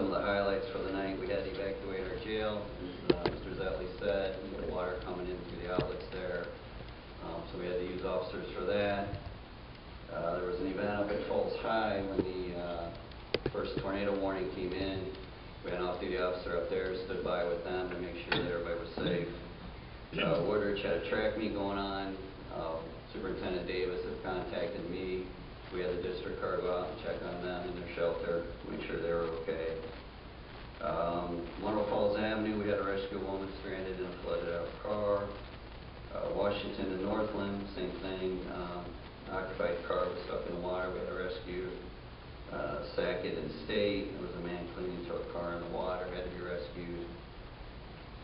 some of the highlights for the night. We had to evacuate our jail, as Mr. Zetley said, the water coming in through the outlets there. So we had to use officers for that. There was an event up at Falls High when the first tornado warning came in. We had an off-duty officer up there, stood by with them to make sure that everybody was safe. Woodridge had a track meet going on. Superintendent Davis had contacted me. We had the district car go out and check on them in their shelter, make sure they were okay. Cuyahoga Falls Avenue, we had to rescue a woman stranded in a flooded out car. Washington and Northland, same thing. Occupied car was stuck in the water, we had to rescue. Sackett and State, there was a man clinging to a car in the water, had to be rescued.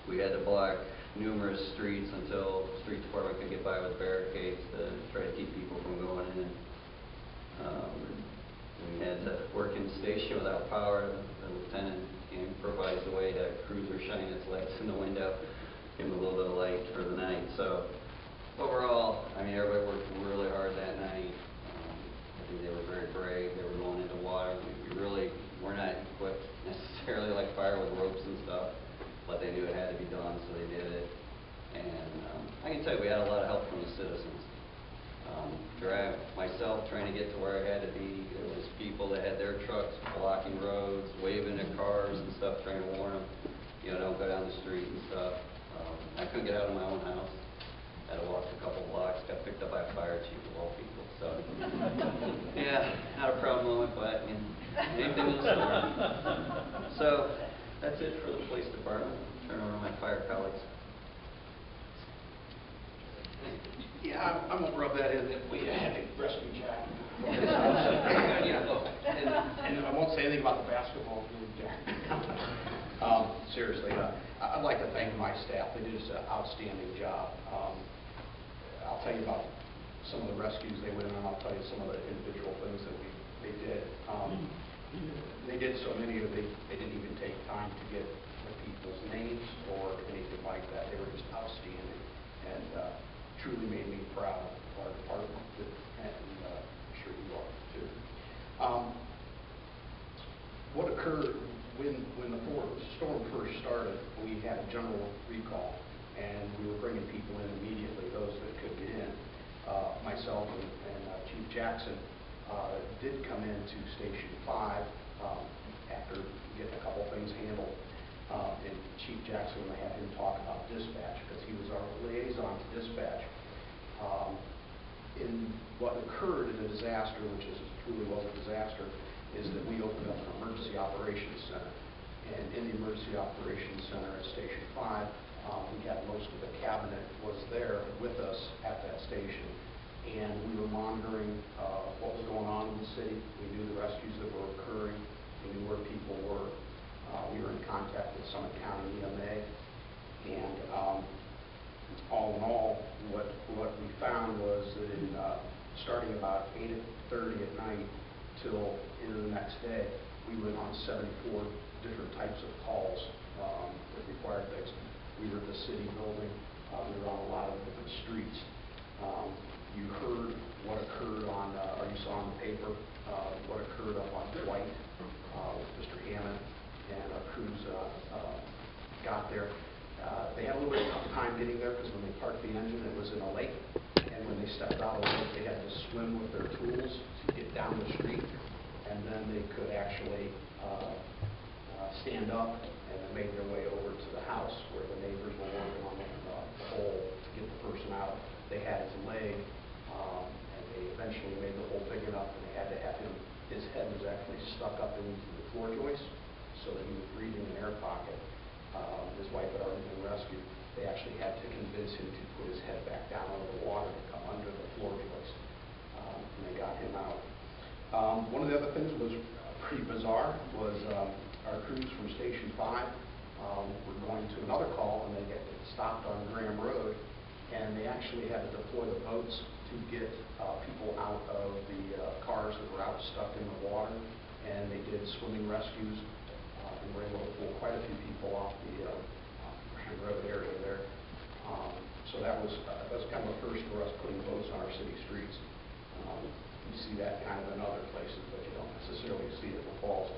We had to block numerous streets until the street department could get by with barricades to try to keep people from going in. We had to work in the station without power. The lieutenant improvised a way to have a cruiser shine its lights in the window, give them a little bit of light for the night. So overall, I mean, everybody worked really hard that night. I think they were very brave. They were going into water. We really were not equipped necessarily like fire with ropes and stuff, but they knew it had to be done, so they did it. And I can tell you, we had a lot of help from the citizens. Myself trying to get to where I had to be, there was people that had their trucks blocking roads, waving at cars and stuff, trying to warn them, you know, don't go down the street and stuff. I couldn't get out of my own house. I had to walk a couple blocks, got picked up by a fire chief of all people. So, yeah, not a proud moment, but you know, anything in the storm. So, that's it for the police department. Turn over to my fire colleagues. Yeah, I won't rub that in that we had to rescue Jack. And I won't say anything about the basketball game, Jack. Seriously, I'd like to thank my staff. They did an outstanding job. I'll tell you about some of the rescues they went on. I'll tell you some of the individual things that they did. They did so many of it, they didn't even take time to get the people's names or anything like that. They were just outstanding and truly made me proud of our department, and I'm sure you are too. What occurred when the storm first started, we had a general recall, and we were bringing people in immediately, those that could get in. Myself and Chief Jackson did come into Station 5 after getting a couple things handled. And Chief Jackson, I had him talk about dispatch because he was our liaison to dispatch. In what occurred in a disaster, which truly was a disaster, is that we opened up an emergency operations center. And in the emergency operations center at Station 5, we had most of the cabinet was there with us at that station. And we were monitoring what was going on in the city. We knew the rescues that were occurring. We knew where people were. We were in contact with Summit County EMA, and all in all, what we found was that starting about 8:30 at night till into the next day, we went on 74 different types of calls that required things. We were at the city building. We were on a lot of different streets. You heard what occurred on, or you saw on the paper, what occurred up on Dwight with Mr. Hammond. And our crews got there. They had a little bit of tough time getting there because when they parked the engine, it was in a lake. And when they stepped out of the lake, they had to swim with their tools to get down the street. And then they could actually stand up and they made their way over to the house where the neighbors were working on the hole to get the person out. They had his leg, and they eventually made the hole big enough, and they had to have him, his head was actually stuck up into the floor joist, so that he was breathing an air pocket. His wife had already been rescued. They actually had to convince him to put his head back down under the water to come under the floor joist, and they got him out. One of the other things was pretty bizarre was our crews from Station 5 were going to another call, and they get stopped on Graham Road, and they actually had to deploy the boats to get people out of the cars that were out stuck in the water, and they did swimming rescues. And were able to pull quite a few people off the Graham Road area there. So that was kind of a first for us, putting boats on our city streets. You see that kind of in other places, but you don't necessarily see it in the falls.